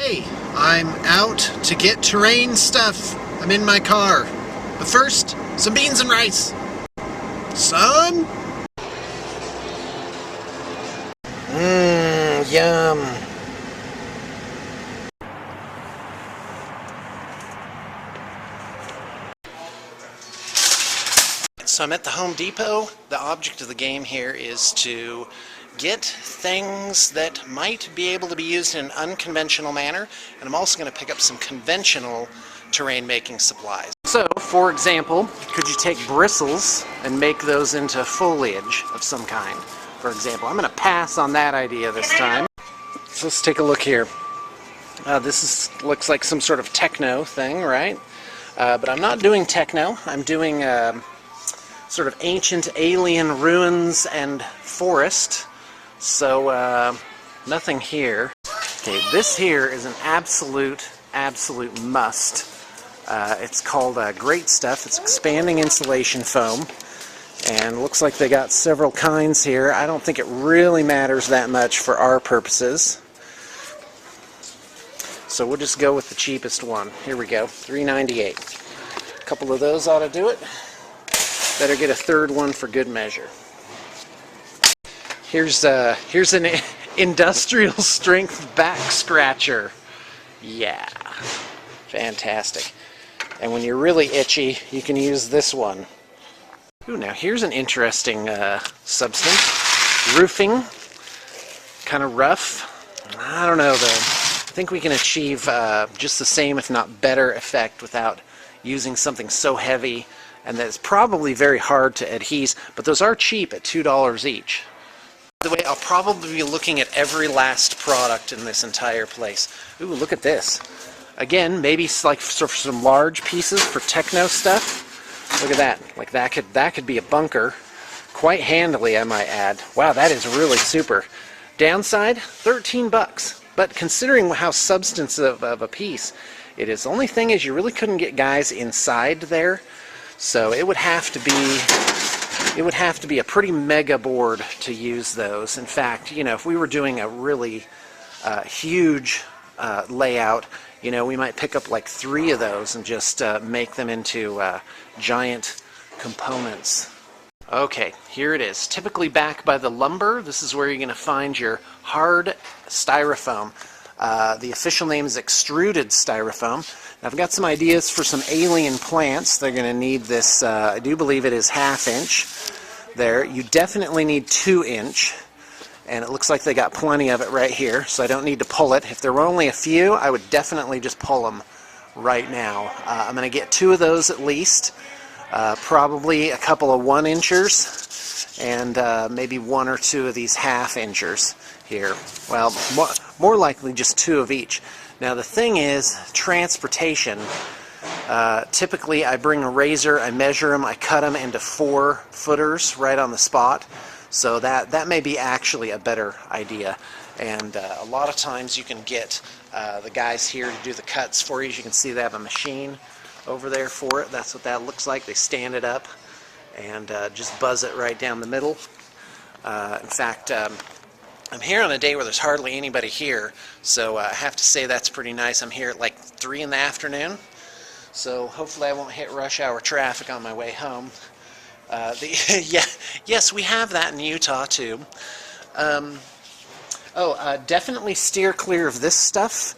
Hey, I'm out to get terrain stuff. I'm in my car. But first, some beans and rice. Son? Yum. So I'm at the Home Depot. The object of the game here is to get things that might be able to be used in an unconventional manner, and I'm also going to pick up some conventional terrain making supplies. So, for example, could you take bristles and make those into foliage of some kind? For example, I'm going to pass on that idea this time. So let's take a look here. Looks like some sort of techno thing, right? But I'm not doing techno. I'm doing sort of ancient alien ruins and forest. So nothing here. Okay, this here is an absolute must. It's called Great Stuff. It's expanding insulation foam, and looks like they got several kinds here. I don't think it really matters that much for our purposes, so we'll just go with the cheapest one. Here we go, $3.98. A couple of those ought to do it. Better get a third one for good measure. Here's an industrial strength back scratcher. Yeah, fantastic. And when you're really itchy, you can use this one. Ooh, now here's an interesting substance. Roofing, kind of rough. I don't know though. I think we can achieve just the same, if not better, effect without using something so heavy, and that's probably very hard to adhese, but those are cheap at $2 each. By the way, I'll probably be looking at every last product in this entire place. Ooh, look at this. Again, maybe like for some large pieces for techno stuff. Look at that. Like that could be a bunker. Quite handily, I might add. Wow, that is really super. Downside, 13 bucks. But considering how substantive of a piece it is, the only thing is you really couldn't get guys inside there. So it would have to be a pretty mega board to use those. In fact, you know, if we were doing a really huge layout, you know, we might pick up like 3 of those and just make them into giant components. Okay, here it is. Typically back by the lumber, this is where you're going to find your hard styrofoam. The official name is extruded styrofoam. Now, I've got some ideas for some alien plants. They're going to need this, I do believe it is 1/2 inch there. You definitely need 2 inch, and it looks like they got plenty of it right here, so I don't need to pull it. If there were only a few, I would definitely just pull them right now. I'm going to get 2 of those at least, probably a couple of 1 inchers, and maybe 1 or 2 of these 1/2 inchers here. Well, more likely just 2 of each. Now the thing is, transportation. Typically I bring a razor, I measure them, I cut them into 4 footers right on the spot. So that may be actually a better idea. And a lot of times you can get the guys here to do the cuts for you. As you can see, they have a machine over there for it. That's what that looks like. They stand it up and just buzz it right down the middle. In fact, I'm here on a day where there's hardly anybody here, so I have to say that's pretty nice. I'm here at like 3 in the afternoon, so hopefully I won't hit rush hour traffic on my way home. Yes, we have that in Utah too. Definitely steer clear of this stuff.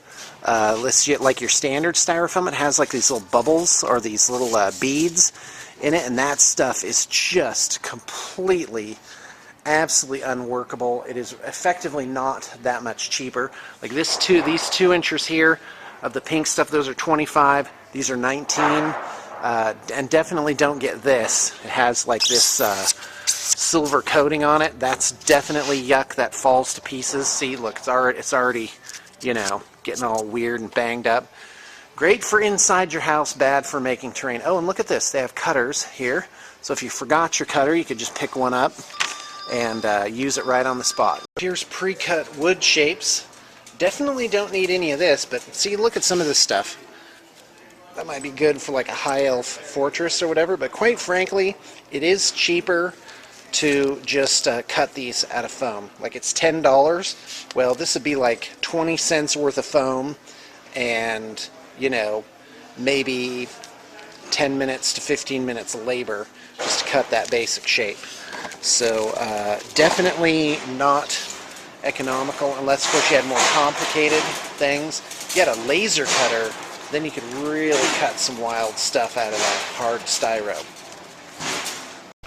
Like your standard styrofoam, it has like these little bubbles or these little beads in it, and that stuff is just completely, absolutely unworkable. It is effectively not that much cheaper. Like these 2 inches here of the pink stuff, those are 25. These are 19. And definitely don't get this. It has like this silver coating on it. That's definitely yuck. That falls to pieces. See, look, it's already, you know, getting all weird and banged up. Great for inside your house, bad for making terrain. Oh, and look at this. They have cutters here. So if you forgot your cutter, you could just pick one up and use it right on the spot. Here's pre-cut wood shapes. Definitely don't need any of this, but see, look at some of this stuff. That might be good for like a high elf fortress or whatever, but quite frankly, it is cheaper to just cut these out of foam. Like it's $10. Well, this would be like 20 cents worth of foam and, you know, maybe 10 minutes to 15 minutes of labor just to cut that basic shape. So definitely not economical unless, of course, you had more complicated things. If you had a laser cutter, then you could really cut some wild stuff out of that hard styro.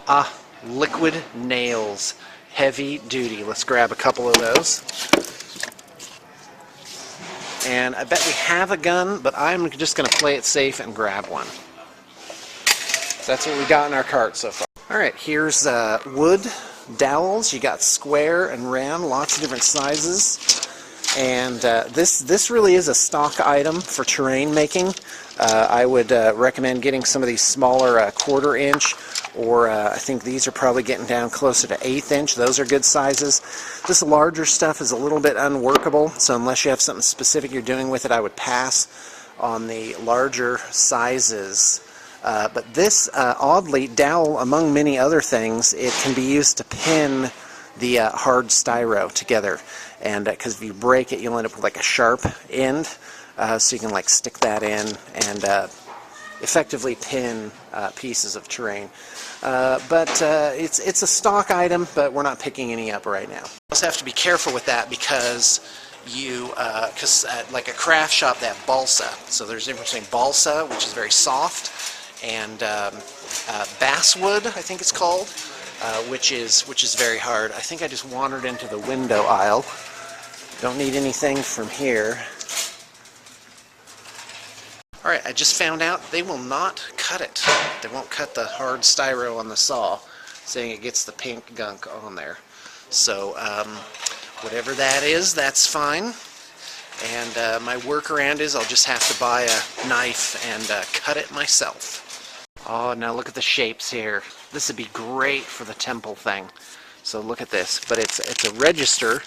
Ah, liquid nails. Heavy duty. Let's grab a couple of those. And I bet we have a gun, but I'm just going to play it safe and grab one. So that's what we got in our cart so far. Alright, here's wood dowels. You got square and round, lots of different sizes. And this really is a stock item for terrain making. I would recommend getting some of these smaller 1/4 inch, or I think these are probably getting down closer to 1/8 inch. Those are good sizes. This larger stuff is a little bit unworkable, so unless you have something specific you're doing with it, I would pass on the larger sizes. But this, oddly, dowel, among many other things, it can be used to pin the hard styro together. And because if you break it, you'll end up with like a sharp end, so you can like stick that in and effectively pin pieces of terrain. But it's a stock item, but we're not picking any up right now. You also have to be careful with that because like a craft shop, they have balsa. So there's a difference between balsa, which is very soft, and basswood, I think it's called, which is very hard. I think I just wandered into the window aisle. Don't need anything from here. Alright, I just found out they will not cut it. They won't cut the hard styro on the saw, saying it gets the pink gunk on there. So, whatever that is, that's fine. And my workaround is I'll just have to buy a knife and cut it myself. Oh, now look at the shapes here. This would be great for the temple thing. So look at this. But it's a register.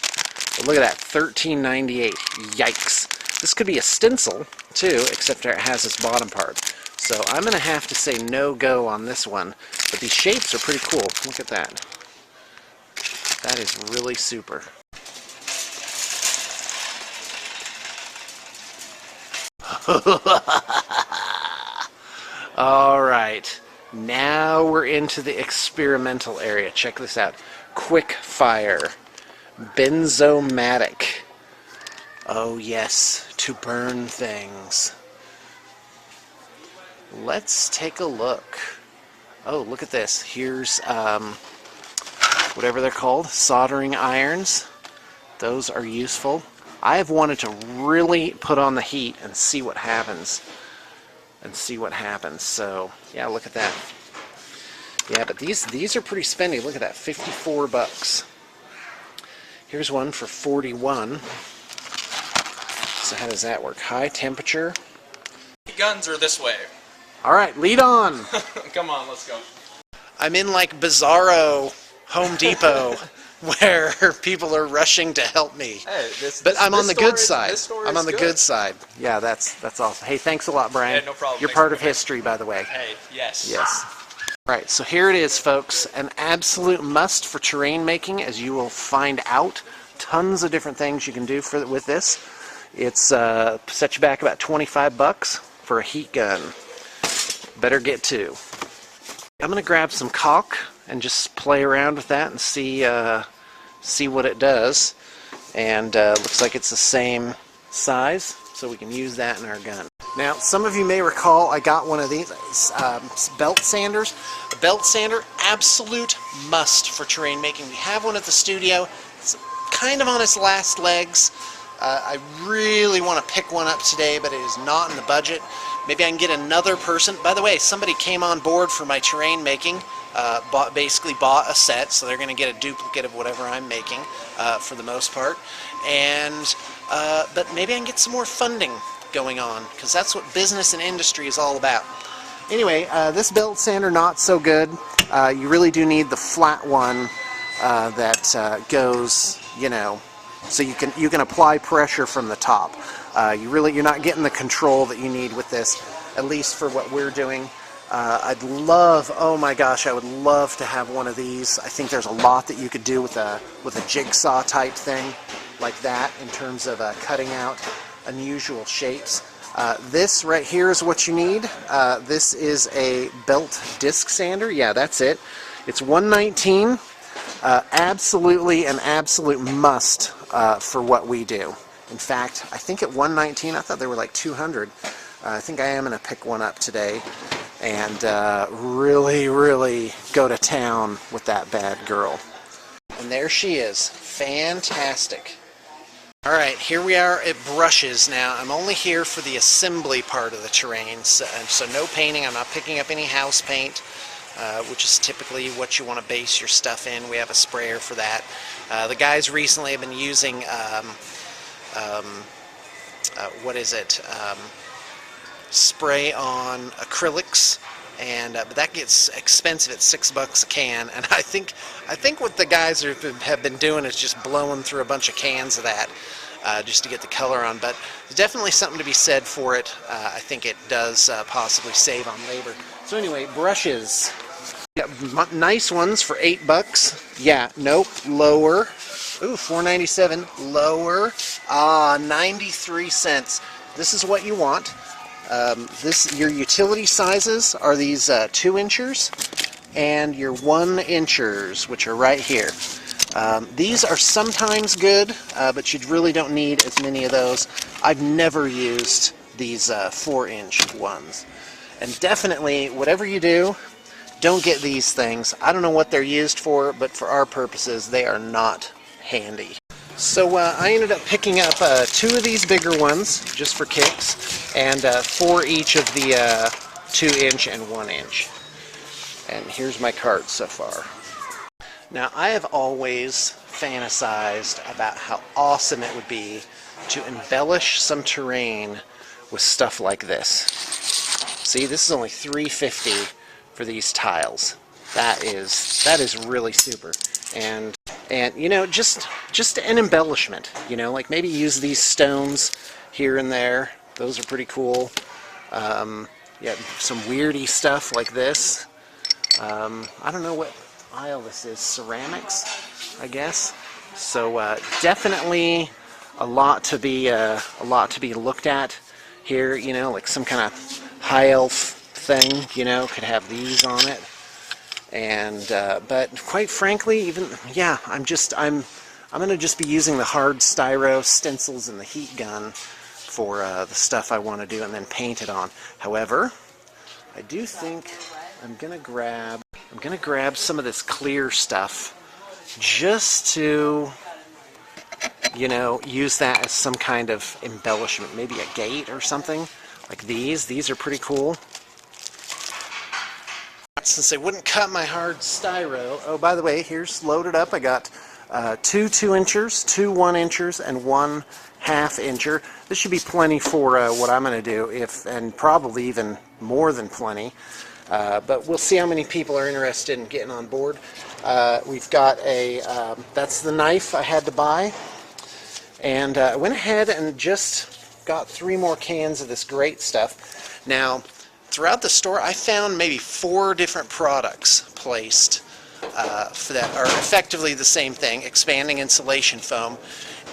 But look at that, $13.98. Yikes. This could be a stencil, too, except it has this bottom part. So I'm going to have to say no-go on this one. But these shapes are pretty cool. Look at that. That is really super. Alright, now we're into the experimental area. Check this out. Quick fire. Benzomatic. Oh yes, to burn things. Let's take a look. Oh, look at this. Here's whatever they're called, soldering irons. Those are useful. I have wanted to really put on the heat and see what happens. So, yeah, look at that. Yeah, but these are pretty spendy. Look at that, 54 bucks. Here's one for 41. So how does that work? High temperature. Guns are this way. Alright, lead on. Come on, let's go. I'm in like Bizarro Home Depot where people are rushing to help me. Hey, but I'm on the good side. I'm on the good good side. Yeah, that's awesome. Hey, thanks a lot, Brian. Yeah, no problem. You're part of history, by the way. Hey, yes. Yes. Alright, so here it is, folks. An absolute must for terrain making, as you will find out. Tons of different things you can do with this. It's set you back about 25 bucks for a heat gun. Better get two. I'm going to grab some caulk and just play around with that and see what it does. And looks like it's the same size, so we can use that in our gun. Now, some of you may recall I got one of these belt sanders. A belt sander, absolute must for terrain making. We have one at the studio. It's kind of on its last legs. I really want to pick one up today, but it is not in the budget. Maybe I can get another person. By the way, somebody came on board for my terrain making, basically bought a set, so they're going to get a duplicate of whatever I'm making for the most part. And but maybe I can get some more funding going on, because that's what business and industry is all about. Anyway, this belt sander, not so good. You really do need the flat one that goes, you know, so you can apply pressure from the top. You're not getting the control that you need with this, at least for what we're doing. I'd love, oh my gosh, I would love to have one of these. I think there's a lot that you could do with a jigsaw type thing like that in terms of cutting out unusual shapes. This right here is what you need. This is a belt disc sander. Yeah, that's it. It's $119. Absolutely an absolute must for what we do. In fact, I think at $119, I thought they were like $200. I think I am going to pick one up today and really, really go to town with that bad girl. And there she is. Fantastic. Alright, here we are at brushes now. I'm only here for the assembly part of the terrain, so no painting. I'm not picking up any house paint, which is typically what you want to base your stuff in. We have a sprayer for that. The guys recently have been using, spray on acrylics, and but that gets expensive at $6 a can. And I think what the guys have been doing is just blowing through a bunch of cans of that just to get the color on. But there's definitely something to be said for it. I think it does possibly save on labor. So anyway, brushes. Yeah, nice ones for $8. Yeah, nope, lower. Ooh, $4.97. Lower. 93 cents. This is what you want. Your utility sizes are these 2-inchers and your 1-inchers, which are right here. These are sometimes good, but you really don't need as many of those. I've never used these 4-inch ones. And definitely, whatever you do, don't get these things. I don't know what they're used for, but for our purposes, they are not handy. So I ended up picking up 2 of these bigger ones, just for kicks, and 4 each of the 2-inch and 1-inch. And here's my cart so far. Now, I have always fantasized about how awesome it would be to embellish some terrain with stuff like this. See, this is only $3.50 for these tiles. That is really super. And you know, just an embellishment, you know, like maybe use these stones here and there. Those are pretty cool. Yeah, some weirdy stuff like this. I don't know what aisle this is. Ceramics, I guess. So definitely a lot to be looked at here. You know, like some kind of high elf thing. You know, could have these on it. And but quite frankly, even yeah, I'm gonna just be using the hard styro stencils and the heat gun for the stuff I want to do, and then paint it on. However, I do think I'm gonna grab some of this clear stuff just to, you know, use that as some kind of embellishment, maybe a gate or something like these. These are pretty cool. Since they wouldn't cut my hard styro. Oh, by the way, here's loaded up. I got 2 2-inchers, 2 1-inchers, and 1 1/2-incher. This should be plenty for what I'm going to do, and probably even more than plenty. But we'll see how many people are interested in getting on board. We've got that's the knife I had to buy. And I went ahead and just got 3 more cans of this great stuff. Now, throughout the store, I found maybe 4 different products placed that are effectively the same thing, expanding insulation foam.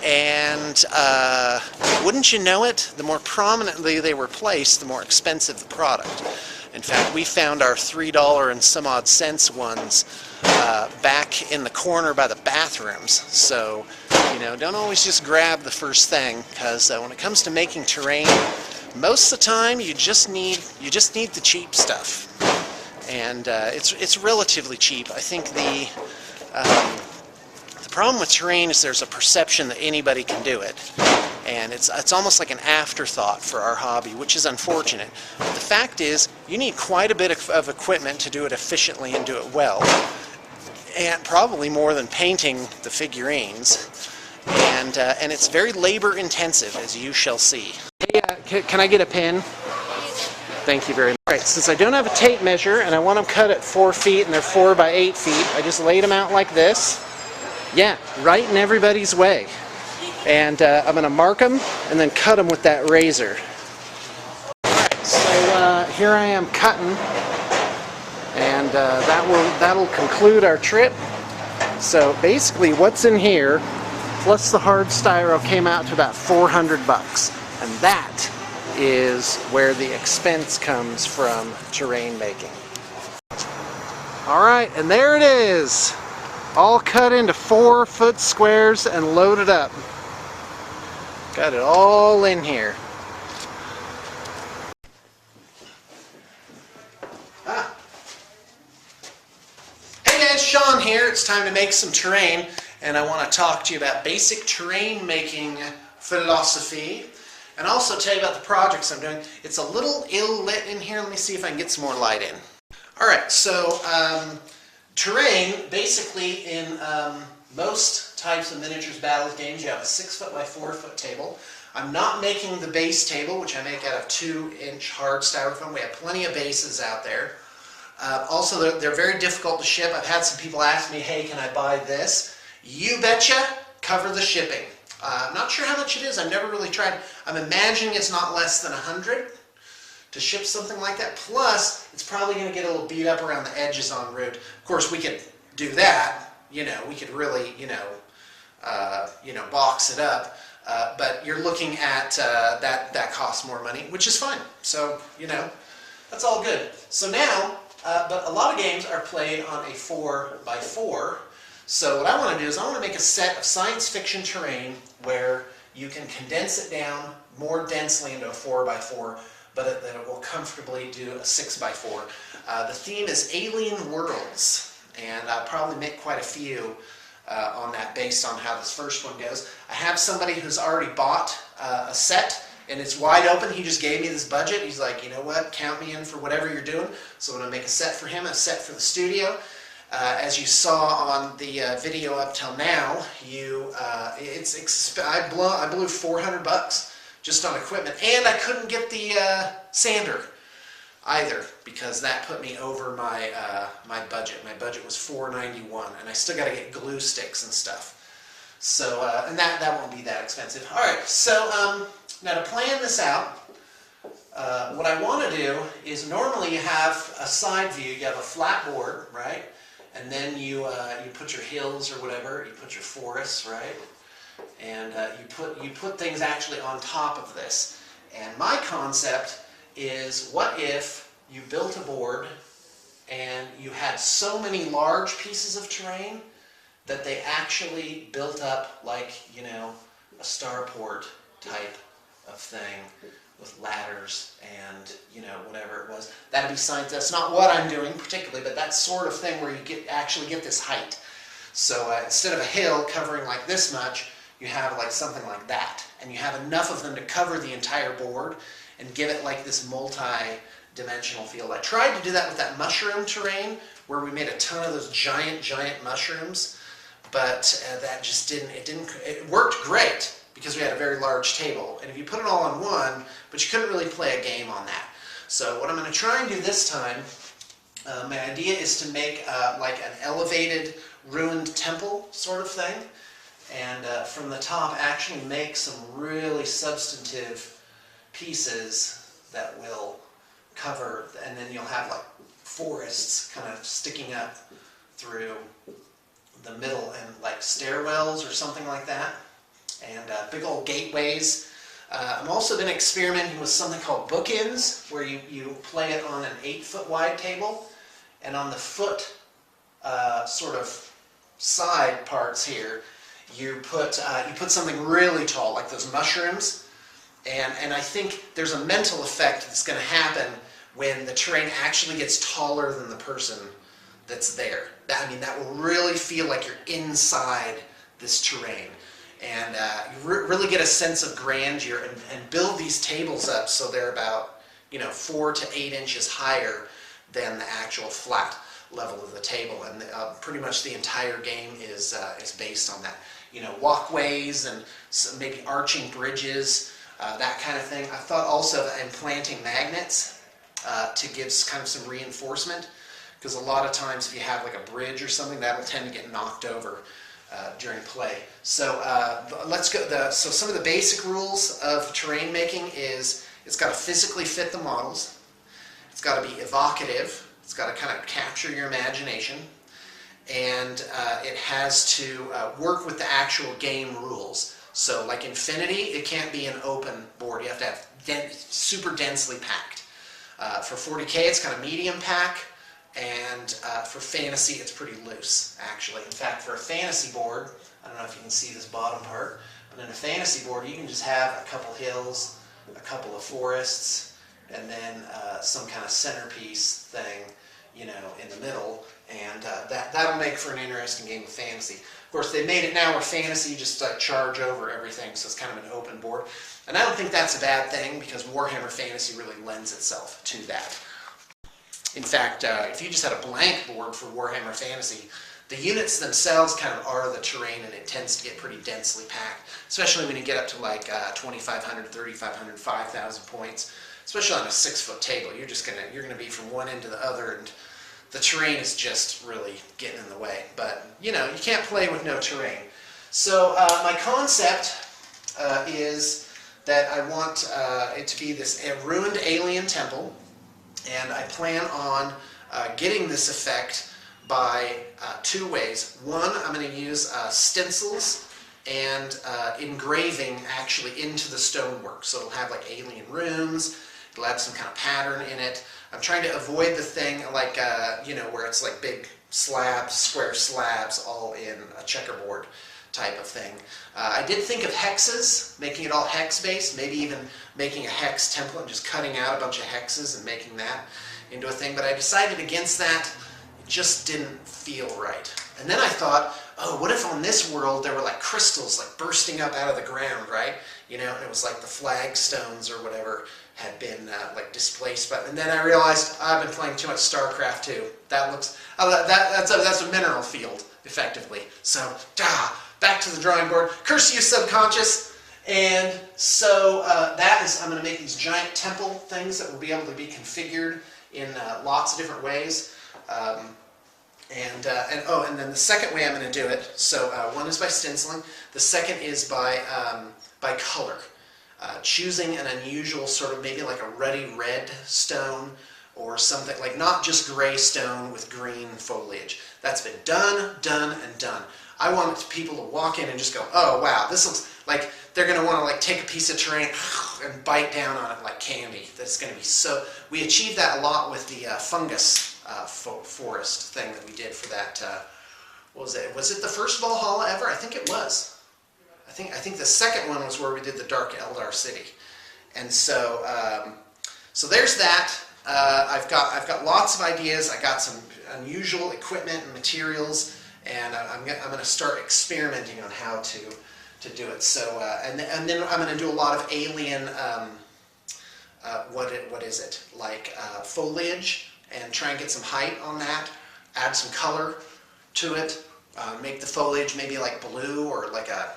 And wouldn't you know it, the more prominently they were placed, the more expensive the product. In fact, we found our $3 and some odd cents ones back in the corner by the bathrooms. So, you know, don't always just grab the first thing, because when it comes to making terrain, most of the time you just need the cheap stuff, and it's relatively cheap. I think the problem with terrain is there's a perception that anybody can do it, and it's almost like an afterthought for our hobby, which is unfortunate. But the fact is, you need quite a bit of equipment to do it efficiently and do it well, and probably more than painting the figurines. And it's very labor intensive, as you shall see. Hey, can I get a pen? Thank you very much. Alright, since I don't have a tape measure and I want them cut at 4 feet and they're 4 by 8 feet, I just laid them out like this. Yeah, right in everybody's way. And I'm going to mark them and then cut them with that razor. Alright, so here I am cutting. And that'll conclude our trip. So basically what's in here, plus the hard styro, came out to about 400 bucks. And that is where the expense comes from terrain making. All right, and there it is. All cut into 4-foot squares and loaded up. Got it all in here. Hey guys, Shawn here. It's time to make some terrain, and I want to talk to you about basic terrain making philosophy, and also tell you about the projects I'm doing. It's a little ill lit in here. Let me see if I can get some more light in. Alright, so terrain, basically in most types of miniatures battles games, you have a 6-foot by 4-foot table. I'm not making the base table, which I make out of 2-inch hard styrofoam. We have plenty of bases out there. Also, they're very difficult to ship. I've had some people ask me, hey, can I buy this? You betcha, cover the shipping. I'm not sure how much it is. I've never really tried. I'm imagining it's not less than $100 to ship something like that. Plus, it's probably going to get a little beat up around the edges en route. Of course, we could do that. You know, we could really, box it up. But you're looking at that costs more money, which is fine. So, that's all good. So now, but a lot of games are played on a 4x4. So what I want to do is I want to make a set of science fiction terrain where you can condense it down more densely into a 4x4, but that it will comfortably do a 6x4. The theme is alien worlds, and I'll probably make quite a few on that based on how this first one goes. I have somebody who's already bought a set, and it's wide open. He just gave me this budget. He's like, you know what, count me in for whatever you're doing. So I'm going to make a set for him, a set for the studio. As you saw on the video up till now, I blew 400 bucks just on equipment, and I couldn't get the sander either because that put me over my my budget. My budget was $491, and I still got to get glue sticks and stuff. So and that won't be that expensive. All right, so now to plan this out, what I want to do is normally you have a side view. You have a flat board, right? And then you put your hills or whatever, you put your forests, right? And you put things actually on top of this. And my concept is, what if you built a board and you had so many large pieces of terrain that they actually built up like, a starport type of thing with ladders and, whatever it was. That'd be science. That's not what I'm doing particularly, but that sort of thing where you actually get this height. So instead of a hill covering like this much, you have like something like that. And you have enough of them to cover the entire board and give it like this multi-dimensional field. I tried to do that with that mushroom terrain where we made a ton of those giant mushrooms, but that just didn't, it worked great because we had a very large table. And if you put it all on one, but you couldn't really play a game on that. So what I'm going to try and do this time, my idea is to make like an elevated ruined temple sort of thing. And from the top actually make some really substantive pieces that will cover, and then you'll have like forests kind of sticking up through the middle and like stairwells or something like that. And big old gateways. I've also been experimenting with something called Bookends, where you play it on an 8-foot wide table, and on the foot sort of side parts here, you put something really tall, like those mushrooms, and I think there's a mental effect that's going to happen when the terrain actually gets taller than the person that's there. That will really feel like you're inside this terrain. And you really get a sense of grandeur and build these tables up so they're about 4 to 8 inches higher than the actual flat level of the table. And pretty much the entire game is based on that. Walkways and maybe arching bridges, that kind of thing. I thought also of implanting magnets to give kind of some reinforcement, because a lot of times if you have like a bridge or something, that'll tend to get knocked over during play. So let's go. So some of the basic rules of terrain making is it's got to physically fit the models. It's got to be evocative. It's got to kind of capture your imagination, and it has to work with the actual game rules. So like Infinity, it can't be an open board. You have to have super densely packed. For 40K, it's kind of medium pack, and for Fantasy, it's pretty loose, actually. In fact, for a Fantasy board, I don't know if you can see this bottom part, but in a Fantasy board, you can just have a couple hills, a couple of forests, and then some kind of centerpiece thing, you know, in the middle, and that'll make for an interesting game of Fantasy. Of course, they made it now where Fantasy just charge over everything, so it's kind of an open board. And I don't think that's a bad thing, because Warhammer Fantasy really lends itself to that. In fact, if you just had a blank board for Warhammer Fantasy, the units themselves kind of are the terrain, and it tends to get pretty densely packed, especially when you get up to like 2,500, 3,500, 5,000 points. Especially on a 6-foot table, you're gonna be from one end to the other, and the terrain is just really getting in the way. But you know, you can't play with no terrain. So my concept is that I want it to be this ruined alien temple, and I plan on getting this effect by two ways. One, I'm going to use stencils and engraving actually into the stonework. So it'll have like alien runes. It'll have some kind of pattern in it. I'm trying to avoid the thing like, you know, where it's like big slabs, square slabs, all in a checkerboard type of thing. I did think of hexes, making it all hex-based, maybe even making a hex template and just cutting out a bunch of hexes and making that into a thing, but I decided against that. It just didn't feel right. And then I thought, oh, what if on this world there were like crystals like bursting up out of the ground, right? You know, and it was like the flagstones or whatever had been like displaced. And then I realized I've been playing too much StarCraft 2. That looks, that's a mineral field, effectively. So, back to the drawing board. Curse you, subconscious. And so that is, I'm going to make these giant temple things that will be able to be configured in lots of different ways. And then the second way I'm going to do it, so one is by stenciling, the second is by color. Choosing an unusual sort of maybe like a ruddy red stone or something, like not just gray stone with green foliage. That's been done, and done. I want people to walk in and just go, oh wow, this looks like they're going to want to like take a piece of terrain and bite down on it like candy. That's going to be so. We achieved that a lot with the fungus forest thing that we did for that. What was it? Was it the first Valhalla ever? I think it was. I think the second one was where we did the Dark Eldar City, and so so there's that. I've got lots of ideas. I got some unusual equipment and materials, and I'm going to start experimenting on how to do it. So and then I'm going to do a lot of alien what is it like foliage, and try and get some height on that. Add some color to it. Make the foliage maybe like blue or like a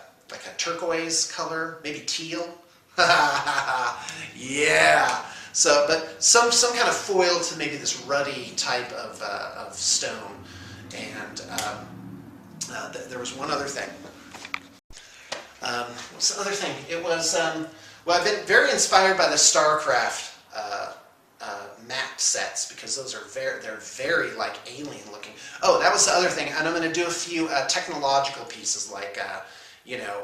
turquoise color, maybe teal. Yeah. So, but some kind of foil to maybe this ruddy type of stone. And there was one other thing. What's the other thing? It was well, I've been very inspired by the StarCraft map sets, because those are they're very like alien looking. Oh, that was the other thing. And I'm going to do a few technological pieces like you know,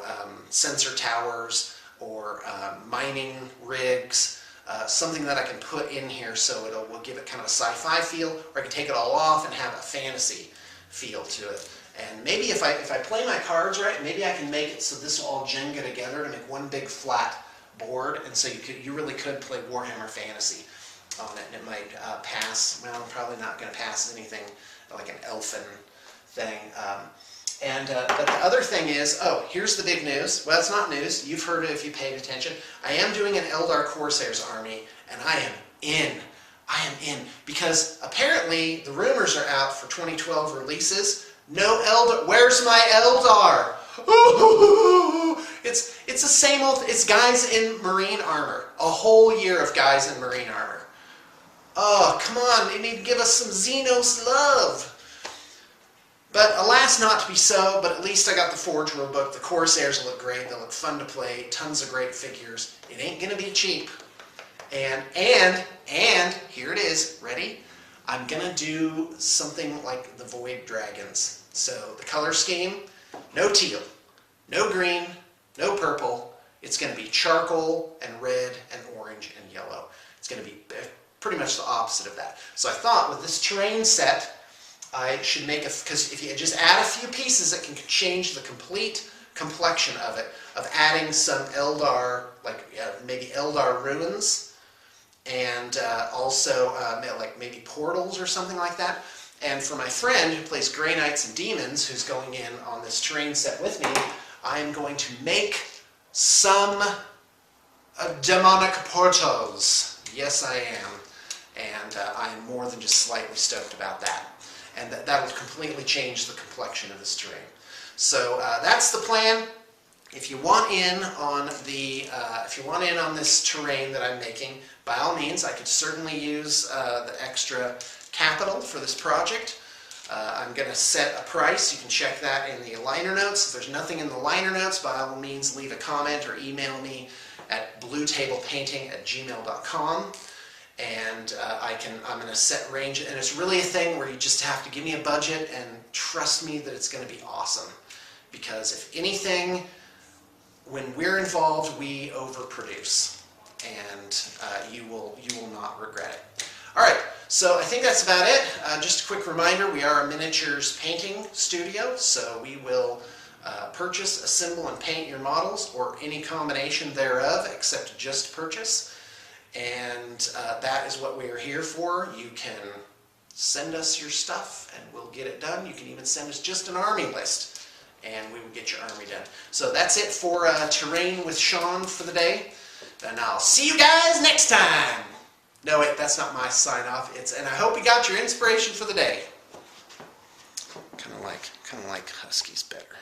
sensor towers or mining rigs, something that I can put in here so will give it kind of a sci-fi feel, or I can take it all off and have a fantasy feel to it. And maybe if I play my cards right, maybe I can make it so this will all Jenga together to make one big flat board, and so you really could play Warhammer Fantasy on it, and it might pass. Well, I'm probably not going to pass anything like an elfin thing. But the other thing is, oh, here's the big news. Well, it's not news. You've heard it if you paid attention. I am doing an Eldar Corsairs army, and I am in. I am in. Because apparently the rumors are out for 2012 releases. No Eldar. Where's my Eldar? Ooh, it's the same old. It's guys in marine armor. A whole year of guys in marine armor. Oh, come on. They need to give us some Xenos love. But alas, not to be so, but at least I got the Forge World book. The Corsairs will look great. They'll look fun to play. Tons of great figures. It ain't going to be cheap. And here it is. Ready? I'm gonna do something like the Void Dragons. So the color scheme, no teal, no green, no purple. It's gonna be charcoal and red and orange and yellow. It's gonna be pretty much the opposite of that. So I thought with this terrain set, I should make because if you just add a few pieces, it can change the complete complexion of it, of adding some Eldar, like maybe Eldar ruins, and also like maybe portals or something like that. And for my friend who plays Grey Knights and Demons, who's going in on this terrain set with me, I'm going to make some demonic portals. Yes, I am. And I'm more than just slightly stoked about that. And that'll completely change the complexion of this terrain. So that's the plan. If you want in on this terrain that I'm making, by all means, I could certainly use the extra capital for this project. I'm going to set a price. You can check that in the liner notes. If there's nothing in the liner notes, by all means, leave a comment or email me at bluetablepainting@gmail.com. And I'm going to set range, and it's really a thing where you just have to give me a budget and trust me that it's going to be awesome. Because if anything, when we're involved, we overproduce, and you will not regret it. All right, so I think that's about it. Just a quick reminder: we are a miniatures painting studio, so we will purchase, assemble, and paint your models, or any combination thereof, except just purchase. And that is what we are here for. You can send us your stuff and we'll get it done. You can even send us just an army list and we will get your army done. So that's it for Terrain with Shawn for the day. And I'll see you guys next time. No, wait, that's not my sign off. And I hope you got your inspiration for the day. Kind of like Huskies better.